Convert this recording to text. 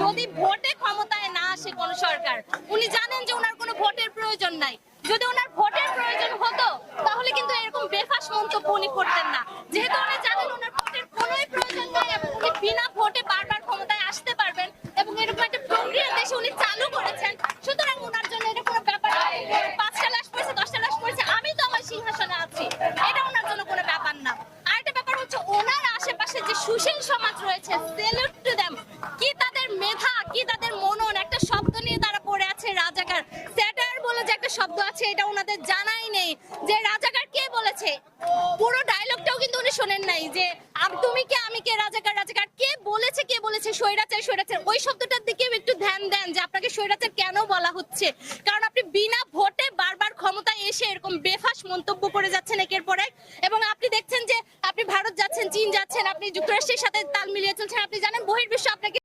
যদি ভোটে ক্ষমতায় না আসে কোন সরকার, উনি জানেন যে ওনার কোনো ভোটের প্রয়োজন নাই। যদি ওনার ভোটের প্রয়োজন হতো তাহলে কিন্তু এরকম বেফাস মন্তব্য উনি করতেন না। যেহেতু উনি জানেন ওনার ভোটের কোনোই প্রয়োজন নাই এবং উনি বিনা ভোটে বারবার ক্ষমতায় আসতে পারবেন এবং এরকম একটা প্রক্রিয়া দেশে উনি চালু করেছেন, সুতরাং ওনার জন্য এটা কোনো ব্যাপার না। 5টা লাশ পড়েছে, 10টা লাশ পড়েছে, আমি তো আমার সিংহাসনে আছি, এটা ওনার জন্য কোনো ব্যাপার না। আরেকটা ব্যাপার হচ্ছে ওনার আশেপাশে যে সুশীল সমাজ রয়েছে, সেলুট টু দেম। কি তাদের মেধা, কি তাদের মনন, একটা শব্দ নিয়ে তারা পড়ে আছে রাজাকার। স্যাটার বলে যে একটা শব্দ আছে এটা ওনাদের জানাই নেই যে রাজাকার কে বলেছে। পুরো ডায়লগটাও কিন্তু উনি শোনেন নাই যে তুমি কে আমি কে, রাজাকার রাজাকার কে বলেছে, কে বলেছে স্বৈরাচার স্বৈরাচার। ওই শব্দটার দিকে একটু ধ্যান দেন যে আপনাকে স্বৈরাচার কেন বলা হচ্ছে, কারণ আপনি বিনা ভোটে বারবার ক্ষমতায় এসে এরকম বেফাস মন্তব্য করে যাচ্ছেন একের পর এক। এবং আপনি দেখছেন যে আপনি ভারত যাচ্ছেন, চীন যাচ্ছেন, আপনি যুক্তরাষ্ট্রের সাথে তাল মিলিয়ে চলছেন। আপনি জানেন বহির্বিশ্ব আপনাকে